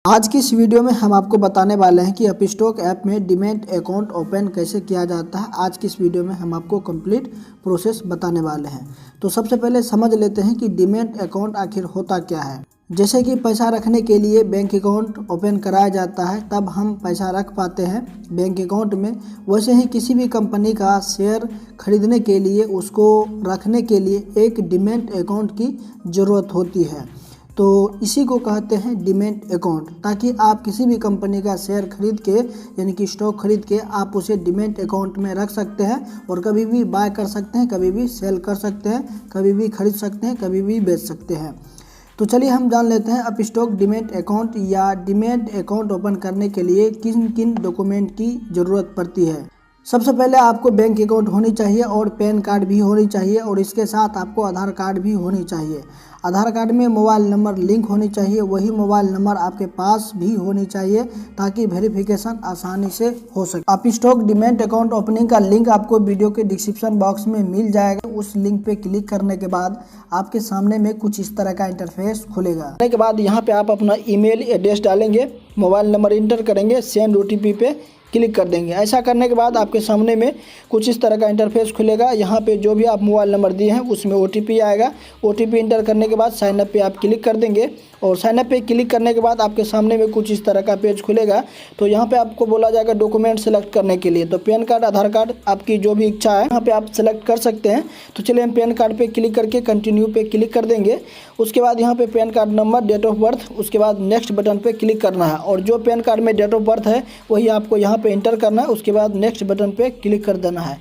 आज की इस वीडियो में हम आपको बताने वाले हैं कि अपस्टॉक ऐप में डीमैट अकाउंट ओपन कैसे किया जाता है। आज की इस वीडियो में हम आपको कंप्लीट प्रोसेस बताने वाले हैं। तो सबसे पहले समझ लेते हैं कि डीमैट अकाउंट आखिर होता क्या है। जैसे कि पैसा रखने के लिए बैंक अकाउंट ओपन कराया जाता है, तब हम पैसा रख पाते हैं बैंक अकाउंट में। वैसे ही किसी भी कंपनी का शेयर खरीदने के लिए, उसको रखने के लिए एक डीमैट अकाउंट की ज़रूरत होती है। तो इसी को कहते हैं डीमैट अकाउंट, ताकि आप किसी भी कंपनी का शेयर खरीद के, यानी कि स्टॉक खरीद के, आप उसे डीमैट अकाउंट में रख सकते हैं और कभी भी बाय कर सकते हैं, कभी भी सेल कर सकते हैं, कभी भी खरीद सकते हैं, कभी भी बेच सकते हैं। तो चलिए हम जान लेते हैं अपस्टॉक डीमैट अकाउंट या डीमैट अकाउंट ओपन करने के लिए किन किन डॉक्यूमेंट की ज़रूरत पड़ती है। सबसे पहले आपको बैंक अकाउंट होनी चाहिए और पैन कार्ड भी होनी चाहिए, और इसके साथ आपको आधार कार्ड भी होनी चाहिए। आधार कार्ड में मोबाइल नंबर लिंक होनी चाहिए, वही मोबाइल नंबर आपके पास भी होनी चाहिए ताकि वेरिफिकेशन आसानी से हो सके। अपस्टॉक डीमैट अकाउंट ओपनिंग का लिंक आपको वीडियो के डिस्क्रिप्शन बॉक्स में मिल जाएगा। उस लिंक पे क्लिक करने के बाद आपके सामने में कुछ इस तरह का इंटरफेस खुलेगा। करने के बाद यहाँ पे आप अपना ईमेल एड्रेस डालेंगे, मोबाइल नंबर इंटर करेंगे, सेंड OTP पे क्लिक कर देंगे। ऐसा करने के बाद आपके सामने में कुछ इस तरह का इंटरफेस खुलेगा। यहाँ पे जो भी आप मोबाइल नंबर दिए हैं उसमें OTP आएगा। OTP इंटर करने के बाद साइन अप पे आप क्लिक कर देंगे, और साइन अप पे क्लिक करने के बाद आपके सामने में कुछ इस तरह का पेज खुलेगा। तो यहाँ पे आपको बोला जाएगा डॉक्यूमेंट सेलेक्ट करने के लिए। तो पैन कार्ड, आधार कार्ड, आपकी जो भी इच्छा है यहाँ पे आप सेलेक्ट कर सकते हैं। तो चलिए हम पैन कार्ड पे क्लिक करके कंटिन्यू पे क्लिक कर देंगे। उसके बाद यहाँ पे PAN card number, date of birth, उसके बाद नेक्स्ट बटन पे क्लिक करना है, और जो पैन कार्ड में डेट ऑफ बर्थ है वही आपको यहाँ पे इंटर करना है। उसके बाद नेक्स्ट बटन पे क्लिक कर देना है।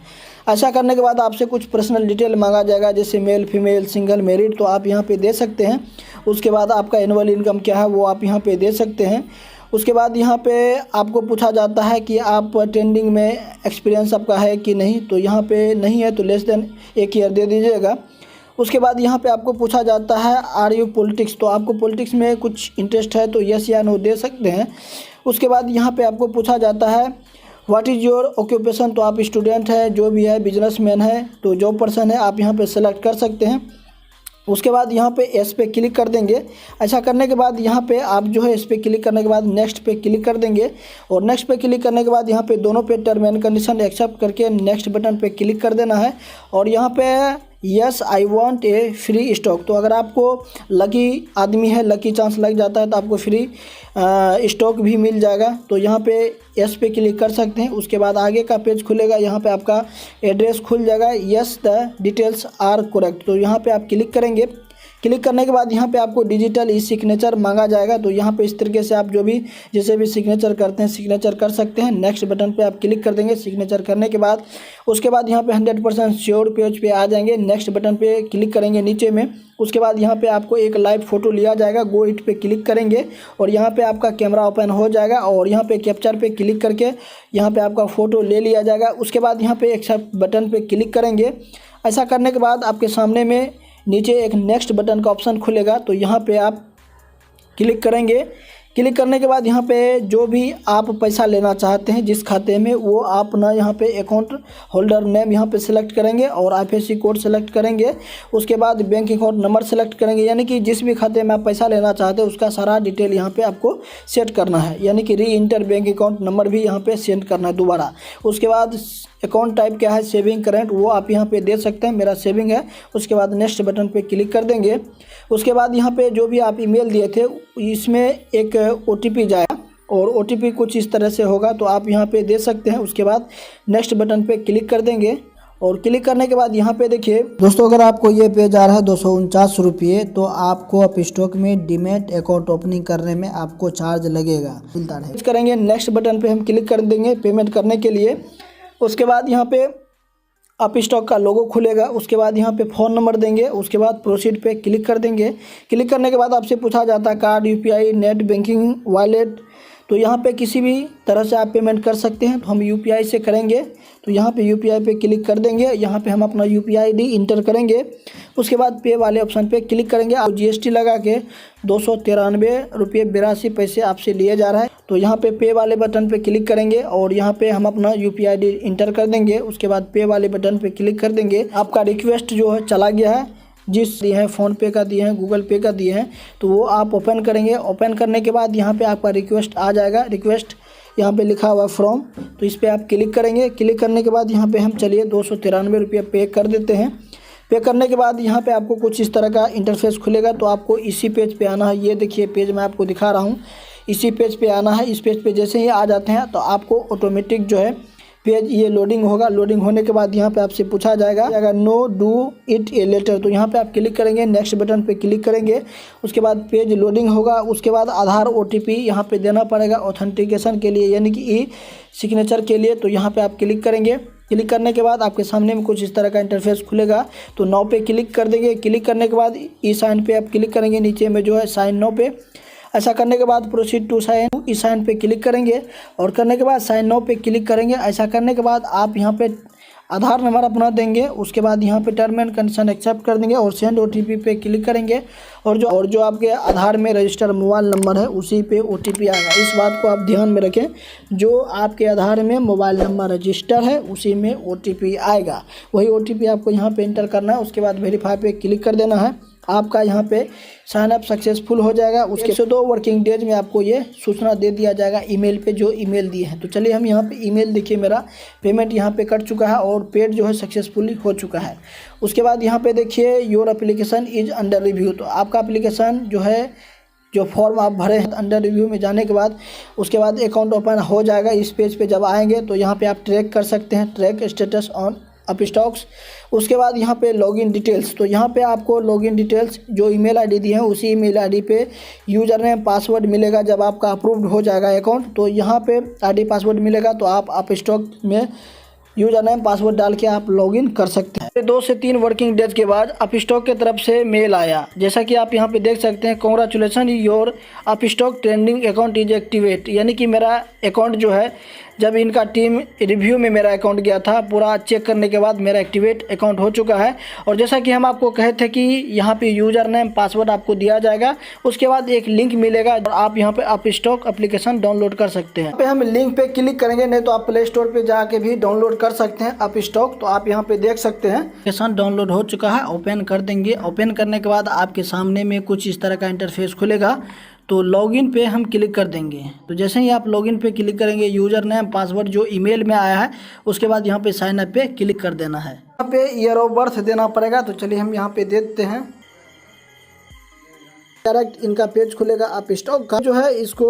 ऐसा करने के बाद आपसे कुछ पर्सनल डिटेल मांगा जाएगा, जैसे मेल, फीमेल, सिंगल, मैरिड, तो आप यहाँ पे दे सकते हैं। उसके बाद आपका एनुअल इनकम क्या है वो आप यहाँ पे दे सकते हैं। उसके बाद यहाँ पे आपको पूछा जाता है कि आप ट्रेंडिंग में एक्सपीरियंस आपका है कि नहीं, तो यहाँ पे नहीं है तो लेस देन 1 ईयर दे दीजिएगा। उसके बाद यहाँ पे आपको पूछा जाता है आर यू पॉलिटिक्स, तो आपको पॉलिटिक्स में कुछ इंटरेस्ट है तो यस या नो दे सकते हैं। उसके बाद यहाँ पे आपको पूछा जाता है व्हाट इज़ योर ऑक्यूपेशन, तो आप स्टूडेंट है, जो भी है, बिजनेसमैन है, तो जॉब पर्सन है, आप यहाँ पे सेलेक्ट कर सकते हैं। उसके बाद यहाँ पे एस पे क्लिक कर देंगे। ऐसा करने के बाद यहाँ पे आप जो है इस पे क्लिक करने के बाद नेक्स्ट पे क्लिक कर देंगे, और नेक्स्ट पे क्लिक करने के बाद यहाँ पे दोनों पे टर्म एंड कंडीशन एक्सेप्ट करके नेक्स्ट बटन पे क्लिक कर देना है। और यहाँ पे yes I want a free stock, तो अगर आपको लकी आदमी है, लकी चांस लग जाता है तो आपको फ्री स्टॉक भी मिल जाएगा। तो यहाँ पे यस पे क्लिक कर सकते हैं। उसके बाद आगे का पेज खुलेगा, यहाँ पे आपका एड्रेस खुल जाएगा, yes the details are correct, तो यहाँ पे आप क्लिक करेंगे। क्लिक करने के बाद यहाँ पे आपको डिजिटल ई सिग्नेचर मांगा जाएगा। तो यहाँ पे इस तरीके से आप जो भी जैसे भी सिग्नेचर करते हैं सिग्नेचर कर सकते हैं। नेक्स्ट बटन पे आप क्लिक कर देंगे। सिग्नेचर करने के बाद उसके बाद यहाँ पे 100% श्योर पेज पे आ जाएंगे। नेक्स्ट बटन पे क्लिक करेंगे नीचे में। उसके बाद यहाँ पे आपको एक लाइव फोटो लिया जाएगा, गो इट पे क्लिक करेंगे और यहाँ पे आपका कैमरा ओपन हो जाएगा, और यहाँ पे कैप्चर पे क्लिक करके यहाँ पे आपका फ़ोटो ले लिया जाएगा। उसके बाद यहाँ पे एक्सेप्ट बटन पे क्लिक करेंगे। ऐसा करने के बाद आपके सामने में नीचे एक नेक्स्ट बटन का ऑप्शन खुलेगा, तो यहाँ पे आप क्लिक करेंगे। क्लिक करने के बाद यहाँ पे जो भी आप पैसा लेना चाहते हैं जिस खाते में, वो आप ना यहाँ पे अकाउंट होल्डर नेम यहाँ पे सेलेक्ट करेंगे और IFSC कोड सेलेक्ट करेंगे। उसके बाद बैंक अकाउंट नंबर सेलेक्ट करेंगे, यानी कि जिस भी खाते में आप पैसा लेना चाहते हैं उसका सारा डिटेल यहाँ पे आपको सेट करना है, यानी कि री इंटर बैंक अकाउंट नंबर भी यहाँ पे सेंड करना है दोबारा। उसके बाद अकाउंट टाइप क्या है, सेविंग करेंट, वो आप यहाँ पे दे सकते हैं, मेरा सेविंग है। उसके बाद नेक्स्ट बटन पे क्लिक कर देंगे। उसके बाद यहाँ पे जो भी आप ईमेल दिए थे इसमें एक OTP जाएगा, और OTP कुछ इस तरह से होगा, तो आप यहाँ पे दे सकते हैं। उसके बाद नेक्स्ट बटन पे क्लिक कर देंगे, और क्लिक करने के बाद यहाँ पे देखिए दोस्तों, अगर आपको ये पेज आ रहा है 249 रुपये, तो आपको अपस्टॉक में डीमैट अकाउंट ओपनिंग करने में आपको चार्ज लगेगा, मिलता है। करेंगे नेक्स्ट बटन पे हम क्लिक कर देंगे पेमेंट करने के लिए। उसके बाद यहाँ पे अपस्टॉक का लोगो खुलेगा। उसके बाद यहाँ पे फ़ोन नंबर देंगे। उसके बाद प्रोसीड पे क्लिक कर देंगे। क्लिक करने के बाद आपसे पूछा जाता है card, UPI, net banking, wallet, तो यहाँ पे किसी भी तरह से आप पेमेंट कर सकते हैं। तो हम UPI से करेंगे, तो यहाँ पे UPI पे क्लिक कर देंगे। यहाँ पे हम अपना UPI ID इंटर करेंगे। उसके बाद पे वाले ऑप्शन पे क्लिक करेंगे। आप GST लगा के 293 रुपये 82 पैसे आपसे लिए जा रहा है। तो यहाँ पे वाले बटन पे क्लिक करेंगे और यहाँ पे हम अपना UPI ID इंटर कर देंगे। उसके बाद पे वाले बटन पे क्लिक कर देंगे। आपका रिक्वेस्ट जो है चला गया है, जिस दिए हैं, फ़ोनपे का दिए हैं, गूगल पे का दिए हैं, तो वो आप ओपन करेंगे। ओपन करने के बाद यहाँ पे आपका रिक्वेस्ट आ जाएगा। रिक्वेस्ट यहाँ पे लिखा हुआ फ्रॉम, तो इस पर आप क्लिक करेंगे। क्लिक करने के बाद यहाँ पे हम चलिए 293 रुपये पे कर देते हैं। पे करने के बाद यहाँ पे आपको कुछ इस तरह का इंटरफेस खुलेगा, तो आपको इसी पेज पे आना है। ये देखिए पेज मैं आपको दिखा रहा हूँ, इसी पेज पे आना है। इस पेज पे जैसे ही आ जाते हैं तो आपको ऑटोमेटिक जो है पेज ये लोडिंग होगा। लोडिंग होने के बाद यहाँ पे आपसे पूछा जाएगा अगर no do it a later, तो यहाँ पे आप क्लिक करेंगे, नेक्स्ट बटन पे क्लिक करेंगे। उसके बाद पेज लोडिंग होगा। उसके बाद आधार OTP यहाँ पे देना पड़ेगा ऑथेंटिकेशन के लिए, यानी कि ई सिग्नेचर के लिए। तो यहाँ पे आप क्लिक करेंगे। क्लिक करने के बाद आपके सामने में कुछ इस तरह का इंटरफेस खुलेगा, तो नाउ पे क्लिक कर देंगे। क्लिक करने के बाद ई साइन पे आप क्लिक करेंगे, नीचे में जो है साइन नाउ पे। ऐसा करने के बाद proceed to sign, e sign पे क्लिक करेंगे और करने के बाद साइन नाउ पे क्लिक करेंगे। ऐसा करने के बाद आप यहाँ पे आधार नंबर अपना देंगे। उसके बाद यहाँ पे टर्म एंड कंडीशन एक्सेप्ट कर देंगे और सेंड OTP पे क्लिक करेंगे। और जो आपके आधार में रजिस्टर मोबाइल नंबर है उसी पे OTP आएगा। इस बात को आप ध्यान में रखें, जो आपके आधार में मोबाइल नंबर रजिस्टर है उसी में OTP आएगा, वही OTP आपको यहाँ पे इंटर करना है। उसके बाद वेरीफाई पे क्लिक कर देना है। आपका यहाँ पे साइन अप सक्सेसफुल हो जाएगा। उसके 102 वर्किंग डेज में आपको ये सूचना दे दिया जाएगा ईमेल पे, जो ईमेल दिए हैं। तो चलिए हम यहाँ पे ईमेल देखिए, मेरा पेमेंट यहाँ पे कट चुका है और पेड जो है सक्सेसफुली हो चुका है। उसके बाद यहाँ पे देखिए your application is under review, तो आपका एप्लीकेशन जो है, जो फॉर्म आप भरे हैं अंडर रिव्यू में जाने के बाद उसके बाद अकाउंट ओपन हो जाएगा। इस पेज पे जब आएंगे तो यहाँ पे आप ट्रैक कर सकते हैं, ट्रैक स्टेटस ऑन अपस्टॉक्स। उसके बाद यहाँ पे लॉगिन डिटेल्स, तो यहाँ पे आपको लॉगिन डिटेल्स जो ईमेल आईडी दी है उसी ईमेल आईडी पे यूज़र नेम पासवर्ड मिलेगा। जब आपका अप्रूव्ड हो जाएगा अकाउंट तो यहाँ पे आईडी पासवर्ड मिलेगा, तो आप अपस्टॉक में यूज़र नेम पासवर्ड डाल के आप लॉगिन कर सकते हैं। 2 से 3 वर्किंग डेज के बाद अपस्टॉक की तरफ से मेल आया, जैसा कि आप यहाँ पे देख सकते हैं, congratulation your Upstox trading account is activate, यानी कि मेरा अकाउंट जो है, जब इनका टीम रिव्यू में मेरा अकाउंट गया था, पूरा चेक करने के बाद मेरा एक्टिवेट अकाउंट हो चुका है। और जैसा कि हम आपको कहे थे कि यहाँ पे यूज़र नेम पासवर्ड आपको दिया जाएगा, उसके बाद एक लिंक मिलेगा और आप यहाँ पे अपस्टॉक एप्लीकेशन डाउनलोड कर सकते हैं। यहाँ पे हम लिंक पे क्लिक करेंगे, नहीं तो आप प्ले स्टोर पे जाके भी डाउनलोड कर सकते हैं अपस्टॉक। तो आप यहाँ पे देख सकते हैं एप्लीकेशन डाउनलोड हो चुका है। ओपन कर देंगे। ओपन करने के बाद आपके सामने में कुछ इस तरह का इंटरफेस खुलेगा, तो लॉगिन पे हम क्लिक कर देंगे। तो जैसे ही आप लॉगिन पे क्लिक करेंगे, यूज़र नेम पासवर्ड जो ईमेल में आया है उसके बाद यहाँ पे साइन अप पे क्लिक कर देना है। यहाँ पे ईयर ऑफ बर्थ देना पड़ेगा, तो चलिए हम यहाँ पे दे देते हैं। डायरेक्ट इनका पेज खुलेगा अपस्टॉक का, जो है इसको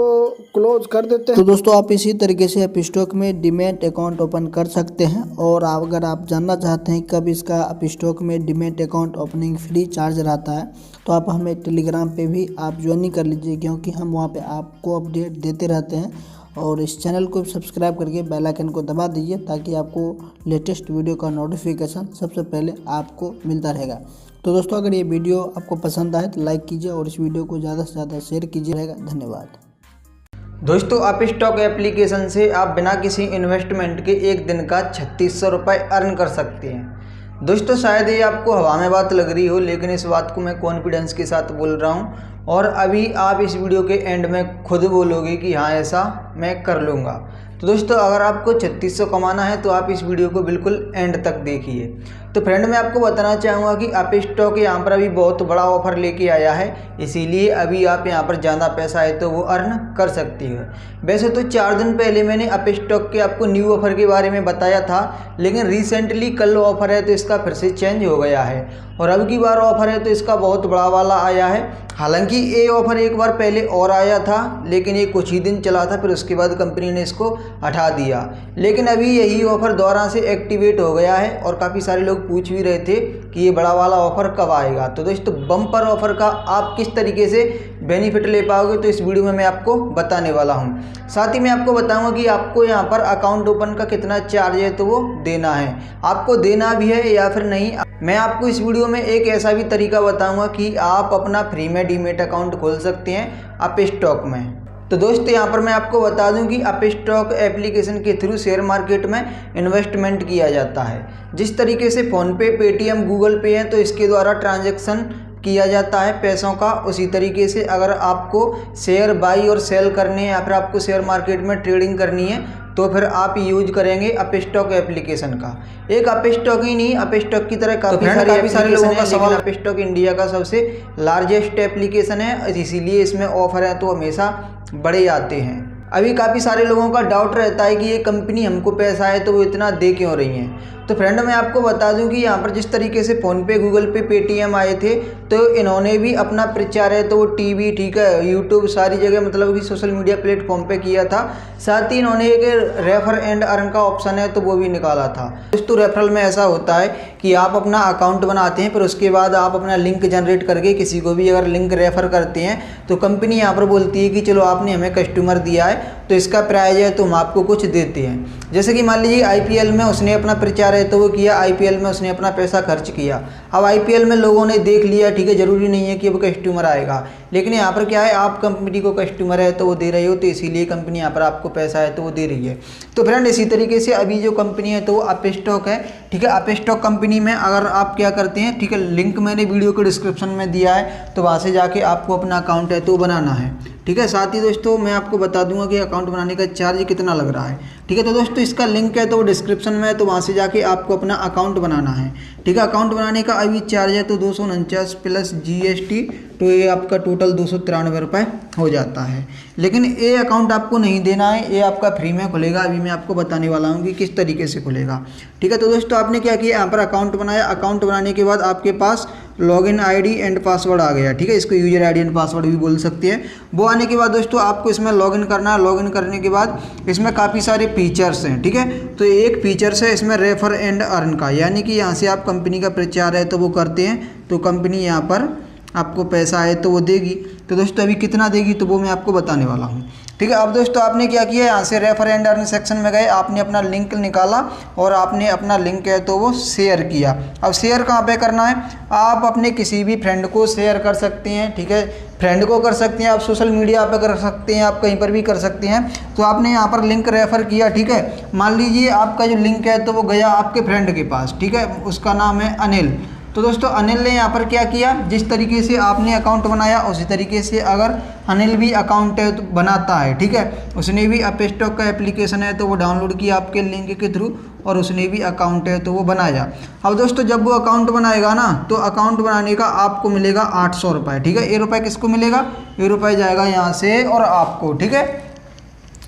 क्लोज कर देते हैं। तो दोस्तों आप इसी तरीके से अपस्टॉक में डीमैट अकाउंट ओपन कर सकते हैं। और अगर आप जानना चाहते हैं कब इसका अपस्टॉक में demat account opening free charge रहता है, तो आप हमें टेलीग्राम पे भी आप ज्वाइनिंग कर लीजिए, क्योंकि हम वहाँ पे आपको अपडेट देते रहते हैं। और इस चैनल को सब्सक्राइब करके बेल आइकन को दबा दीजिए, ताकि आपको लेटेस्ट वीडियो का नोटिफिकेशन सबसे पहले आपको मिलता रहेगा। तो दोस्तों अगर ये वीडियो आपको पसंद आए तो लाइक कीजिए और इस वीडियो को ज़्यादा से ज़्यादा शेयर कीजिएगा। धन्यवाद। दोस्तों अपस्टॉक एप्लीकेशन से आप बिना किसी इन्वेस्टमेंट के एक दिन का 3600 रुपये अर्न कर सकते हैं। दोस्तों शायद ये आपको हवा में बात लग रही हो, लेकिन इस बात को मैं कॉन्फिडेंस के साथ बोल रहा हूँ और अभी आप इस वीडियो के एंड में खुद बोलोगे कि हाँ ऐसा मैं कर लूँगा। तो दोस्तों अगर आपको 3600 कमाना है तो आप इस वीडियो को बिल्कुल एंड तक देखिए। तो फ्रेंड मैं आपको बताना चाहूँगा कि अपस्टॉक यहाँ पर अभी बहुत बड़ा ऑफ़र लेके आया है, इसीलिए अभी आप यहाँ पर ज़्यादा पैसा है तो वो अर्न कर सकती हो। वैसे तो 4 दिन पहले मैंने अपस्टॉक के आपको न्यू ऑफ़र के बारे में बताया था, लेकिन रिसेंटली कल ऑफ़र है तो इसका फिर से चेंज हो गया है और अब की बार ऑफ़र है तो इसका बहुत बड़ा वाला आया है। हालांकि ये ऑफ़र एक बार पहले और आया था, लेकिन ये कुछ ही दिन चला था, फिर उसके बाद कंपनी ने इसको हटा दिया। लेकिन अभी यही ऑफ़र दोबारा से एक्टिवेट हो गया है और काफ़ी सारे लोग पूछ भी रहे थे कि ये बड़ा वाला ऑफ़र कब आएगा। तो दोस्तों बम्पर ऑफ़र का आप किस तरीके से बेनिफिट ले पाओगे तो इस वीडियो में मैं आपको बताने वाला हूँ। साथ ही मैं आपको बताऊँगा कि आपको यहाँ पर अकाउंट ओपन का कितना चार्ज है तो वो देना है, आपको देना भी है या फिर नहीं। मैं आपको इस वीडियो में एक ऐसा भी तरीका बताऊँगा कि आप अपना फ्री में डीमैट अकाउंट खोल सकते हैं अपस्टॉक में। तो दोस्तों यहाँ पर मैं आपको बता दूं कि अपस्टॉक एप्लीकेशन के थ्रू शेयर मार्केट में इन्वेस्टमेंट किया जाता है। जिस तरीके से फ़ोनपे, पेटीएम, गूगल पे है तो इसके द्वारा ट्रांजैक्शन किया जाता है पैसों का, उसी तरीके से अगर आपको शेयर बाई और सेल करने हैं या फिर आपको शेयर मार्केट में ट्रेडिंग करनी है तो फिर आप यूज करेंगे अपस्टॉक एप्लीकेशन का। एक अपस्टॉक ही नहीं, अपस्टॉक की तरह काफ़ी सारे लोगों का सवाल, अपस्टॉक इंडिया का सबसे लार्जेस्ट एप्लीकेशन है, इसीलिए इसमें ऑफर है तो हमेशा बड़े आते हैं। अभी काफ़ी सारे लोगों का डाउट रहता है कि ये कंपनी हमको पैसा है तो वो इतना दे क्यों रही है। तो फ्रेंड मैं आपको बता दूं कि यहाँ पर जिस तरीके से फ़ोनपे, गूगल पे, पेटीएम आए थे तो इन्होंने भी अपना प्रचार है तो वो टीवी, ठीक है, यूट्यूब, सारी जगह मतलब कि सोशल मीडिया प्लेटफॉर्म पे किया था। साथ ही इन्होंने एक रेफर एंड अर्न का ऑप्शन है तो वो भी निकाला था। दोस्तों रेफरल में ऐसा होता है कि आप अपना अकाउंट बनाते हैं, फिर उसके बाद आप अपना लिंक जनरेट करके किसी को भी अगर लिंक रेफ़र करते हैं तो कंपनी यहाँ पर बोलती है कि चलो आपने हमें कस्टमर दिया है तो इसका प्राइज है तो हम आपको कुछ देते हैं। जैसे कि मान लीजिए आईपीएल में उसने अपना प्रचार है तो वो किया, आईपीएल में उसने अपना पैसा खर्च किया। अब आईपीएल में लोगों ने देख लिया, ठीक है, ज़रूरी नहीं है कि अब कस्टमर आएगा, लेकिन यहाँ पर क्या है, आप कंपनी को कस्टमर है तो वो दे रहे हो तो इसीलिए कंपनी यहाँ पर आपको पैसा है तो वो दे रही है। तो फ्रेंड इसी तरीके से अभी जो कंपनी है तो वो अपस्टॉक है, ठीक है। अपस्टॉक कंपनी में अगर आप क्या करते हैं, ठीक है, लिंक मैंने वीडियो के डिस्क्रिप्शन में दिया है तो वहाँ से जाके आपको अपना अकाउंट है तो बनाना है, ठीक है। साथ ही दोस्तों मैं आपको बता दूंगा कि अकाउंट बनाने का चार्ज कितना लग रहा है, ठीक है। तो दोस्तों इसका लिंक है तो वो डिस्क्रिप्शन में है तो वहाँ से जाके आपको अपना अकाउंट बनाना है, ठीक है। अकाउंट बनाने का अभी चार्ज है तो 249 प्लस GST, तो ये आपका टोटल 293 रुपये हो जाता है। लेकिन ये अकाउंट आपको नहीं देना है, ये आपका फ्री में खुलेगा। अभी मैं आपको बताने वाला हूँ कि किस तरीके से खुलेगा, ठीक है। तो दोस्तों आपने क्या किया, यहाँ पर अकाउंट बनाया। अकाउंट बनाने के बाद आपके पास लॉगिन आईडी एंड पासवर्ड आ गया, ठीक है। इसको यूजर आईडी एंड पासवर्ड भी बोल सकते हैं। वो आने के बाद दोस्तों आपको इसमें लॉगिन करना है। लॉगिन करने के बाद इसमें काफ़ी सारे फीचर्स हैं, ठीक है। तो एक फीचर्स है इसमें रेफर एंड अर्न का, यानी कि यहाँ से आप कंपनी का प्रचार है तो वो करते हैं तो कंपनी यहाँ पर आपको पैसा है तो वो देगी। तो दोस्तों अभी कितना देगी तो वो मैं आपको बताने वाला हूँ, ठीक है। अब दोस्तों आपने क्या किया, यहाँ से रेफर एंड अर्न सेक्शन में गए, आपने अपना लिंक निकाला और आपने अपना लिंक है तो वो शेयर किया। अब शेयर कहाँ पे करना है, आप अपने किसी भी फ्रेंड को शेयर कर सकते हैं, ठीक है। फ्रेंड को कर सकते हैं, आप सोशल मीडिया पे कर सकते हैं, आप कहीं पर भी कर सकते हैं। तो आपने यहाँ पर लिंक रेफ़र किया, ठीक है। मान लीजिए आपका जो लिंक है तो वो गया आपके फ्रेंड के पास, ठीक है, उसका नाम है अनिल। तो दोस्तों अनिल ने यहाँ पर क्या किया, जिस तरीके से आपने अकाउंट बनाया उसी तरीके से अगर अनिल भी अकाउंट है तो बनाता है, ठीक है, उसने भी अपस्टॉक का एप्लीकेशन है तो वो डाउनलोड किया आपके लिंक के थ्रू और उसने भी अकाउंट है तो वो बनाया। अब दोस्तों जब वो अकाउंट बनाएगा ना तो अकाउंट बनाने का आपको मिलेगा 800 रुपये, ठीक है। ये रुपये किसको मिलेगा, ये रुपये जाएगा यहाँ से और आपको, ठीक है।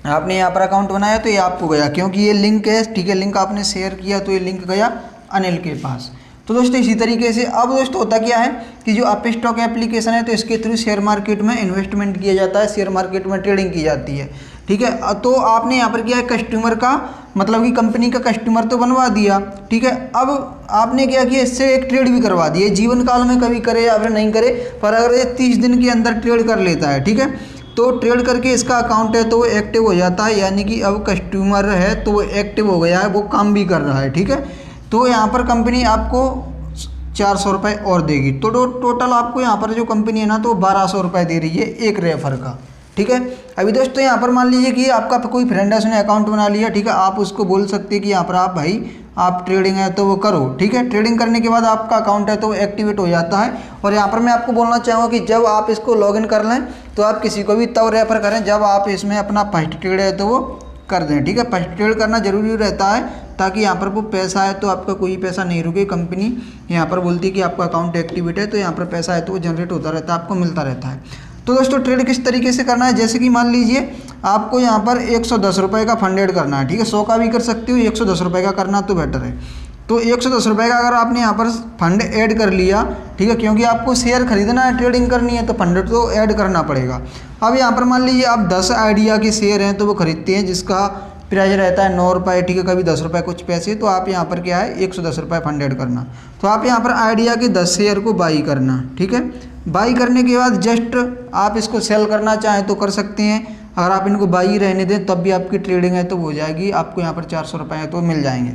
आपने यहाँ पर अकाउंट बनाया तो ये आपको गया, क्योंकि ये लिंक है, ठीक है, लिंक आपने शेयर किया तो ये लिंक गया अनिल के पास। तो दोस्तों इसी तरीके से अब दोस्तों होता क्या है कि जो अपस्टॉक एप्लीकेशन है तो इसके थ्रू शेयर मार्केट में इन्वेस्टमेंट किया जाता है, शेयर मार्केट में ट्रेडिंग की जाती है, ठीक है। तो आपने यहाँ पर क्या है, कस्टमर का मतलब कि कंपनी का कस्टमर तो बनवा दिया, ठीक है। अब आपने क्या किया, इससे एक ट्रेड भी करवा दिए। जीवन काल में कभी करे या फिर नहीं करे, पर अगर ये 30 दिन के अंदर ट्रेड कर लेता है, ठीक है, तो ट्रेड करके इसका अकाउंट है तो वो एक्टिव हो जाता है, यानी कि अब कस्टमर है तो वो एक्टिव हो गया है, वो काम भी कर रहा है, ठीक है। तो यहाँ पर कंपनी आपको 400 रुपये और देगी। तो टोटल आपको यहाँ पर जो कंपनी है ना तो 1200 रुपये दे रही है एक रेफर का, ठीक है। अभी दोस्तों यहाँ पर मान लीजिए कि आपका कोई फ्रेंड है, उसने अकाउंट बना लिया, ठीक है, आप उसको बोल सकते हैं कि यहाँ पर आप भाई आप ट्रेडिंग है तो वो करो, ठीक है। ट्रेडिंग करने के बाद आपका अकाउंट है तो वो एक्टिवेट हो जाता है। और यहाँ पर मैं आपको बोलना चाहूँगा कि जब आप इसको लॉगिन कर लें तो आप किसी को भी तब रेफर करें जब आप इसमें अपना फर्स्ट ट्रेड है तो वो कर दें, ठीक है। फर्स्ट ट्रेड करना जरूरी रहता है ताकि यहाँ पर वो पैसा है तो आपका कोई पैसा नहीं रुके। कंपनी यहाँ पर बोलती है कि आपका अकाउंट एक्टिवेट है तो यहाँ पर पैसा है तो वो जनरेट होता रहता है, आपको मिलता रहता है। तो दोस्तों ट्रेड किस तरीके से करना है, जैसे कि मान लीजिए आपको यहाँ पर 110 रुपये का फंड ऐड करना है, ठीक है। 100 का भी कर सकते हो, 110 रुपये का करना तो बेटर है। तो 110 रुपये का अगर आपने यहाँ पर फंड ऐड कर लिया, ठीक है, क्योंकि आपको शेयर खरीदना है, ट्रेडिंग करनी है तो फंड तो ऐड करना पड़ेगा। अब यहाँ पर मान लीजिए आप 10 आइडिया के शेयर हैं तो वो खरीदते हैं जिसका प्राइस रहता है 9 रुपये, ठीक है, कभी 10 रुपये कुछ पैसे। तो आप यहाँ पर क्या है 110 रुपये फंड ऐड करना। तो आप यहाँ पर आइडिया के 10 शेयर को बाई करना, ठीक है। बाई करने के बाद जस्ट आप इसको सेल करना चाहें तो कर सकते हैं। अगर आप इनको बाई रहने दें तब भी आपकी ट्रेडिंग है तो हो जाएगी, आपको यहाँ पर 400 रुपये है तो मिल जाएंगे।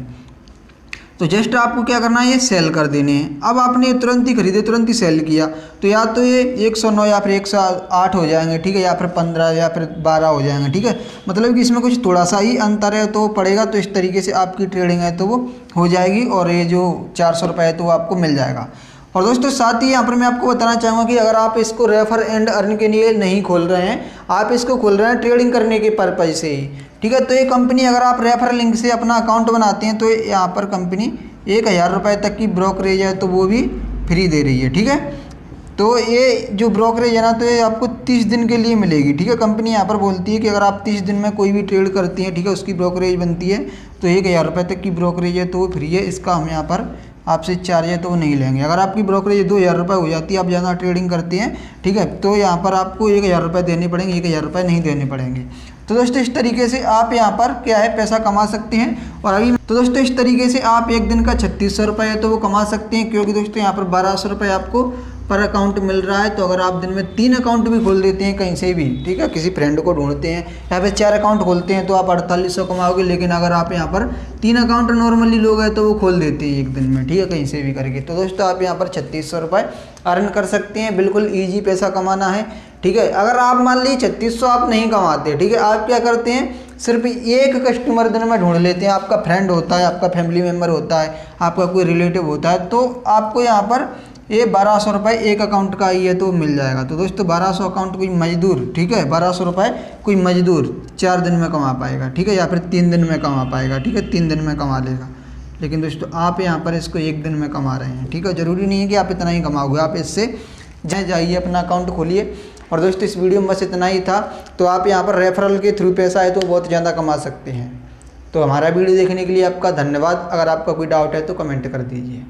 तो जस्ट आपको क्या करना है, ये सेल कर देने हैं। अब आपने तुरंत ही खरीदे, तुरंत ही सेल किया तो या तो ये 109 या फिर 108 हो जाएंगे, ठीक है, या फिर 15 या फिर 12 हो जाएंगे, ठीक है। मतलब कि इसमें कुछ थोड़ा सा ही अंतर है तो पड़ेगा। तो इस तरीके से आपकी ट्रेडिंग है तो वो हो जाएगी और ये जो 400 रुपये है तो वो आपको मिल जाएगा। और दोस्तों साथ ही यहाँ पर मैं आपको बताना चाहूँगा कि अगर आप इसको रेफर एंड अर्न के लिए नहीं खोल रहे हैं, आप इसको खोल रहे हैं ट्रेडिंग करने के पर्पज से ही, ठीक है। तो ये कंपनी अगर आप रेफरल लिंक से अपना अकाउंट बनाते हैं तो यहाँ पर कंपनी 1000 रुपये तक की ब्रोकरेज है तो वो भी फ्री दे रही है, ठीक है। तो ये जो ब्रोकरेज है ना तो ये आपको 30 दिन के लिए मिलेगी, ठीक है। कंपनी यहाँ पर बोलती है कि अगर आप 30 दिन में कोई भी ट्रेड करती हैं, ठीक है, उसकी ब्रोकरेज बनती है तो 1000 रुपये तक की ब्रोकरेज है तो वो फ्री है। इसका हम यहाँ पर आपसे चार्ज है तो वो नहीं लेंगे। अगर आपकी ब्रोकरेज 2000 रुपये हो जाती है, आप ज़्यादा ट्रेडिंग करते हैं, ठीक है, तो यहाँ पर आपको 1000 रुपये देने पड़ेंगे, 1000 रुपये नहीं देने पड़ेंगे। तो दोस्तों इस तरीके से आप यहाँ पर क्या है पैसा कमा सकते हैं। और अभी तो दोस्तों इस तरीके से आप एक दिन का 3600 रुपये है तो वो कमा सकते हैं, क्योंकि दोस्तों यहाँ पर 1200 रुपये आपको पर अकाउंट मिल रहा है। तो अगर आप दिन में 3 अकाउंट भी खोल देते हैं कहीं से भी, ठीक है, किसी फ्रेंड को ढूंढते हैं या फिर 4 अकाउंट खोलते हैं तो आप 4800 कमाओगे। लेकिन अगर आप यहाँ पर 3 अकाउंट नॉर्मली लोग हैं तो वो खोल देते हैं एक दिन में, ठीक है, कहीं से भी करके। तो दोस्तों आप यहाँ पर 3600 रुपये अर्न कर सकते हैं। बिल्कुल ईजी पैसा कमाना है, ठीक है। अगर आप मान लीजिए 3600 आप नहीं कमाते, ठीक है, आप क्या करते हैं सिर्फ एक कस्टमर दिन में ढूंढ लेते हैं, आपका फ्रेंड होता है, आपका फैमिली मेम्बर होता है, आपका कोई रिलेटिव होता है, तो आपको यहाँ पर ये 1200 रुपये एक अकाउंट का ही है तो मिल जाएगा। तो दोस्तों 1200 अकाउंट कोई मजदूर, ठीक है, 1200 रुपये कोई मजदूर 4 दिन में कमा पाएगा, ठीक है, या फिर 3 दिन में कमा पाएगा, ठीक है, 3 दिन में कमा लेगा। लेकिन दोस्तों आप यहाँ पर इसको एक दिन में कमा रहे हैं, ठीक है। ज़रूरी नहीं है कि आप इतना ही कमाओगे, आप इससे जाइए अपना अकाउंट खोलिए। और दोस्तों इस वीडियो में बस इतना ही था। तो आप यहाँ पर रेफरल के थ्रू पैसा है तो बहुत ज़्यादा कमा सकते हैं। तो हमारा वीडियो देखने के लिए आपका धन्यवाद। अगर आपका कोई डाउट है तो कमेंट कर दीजिए।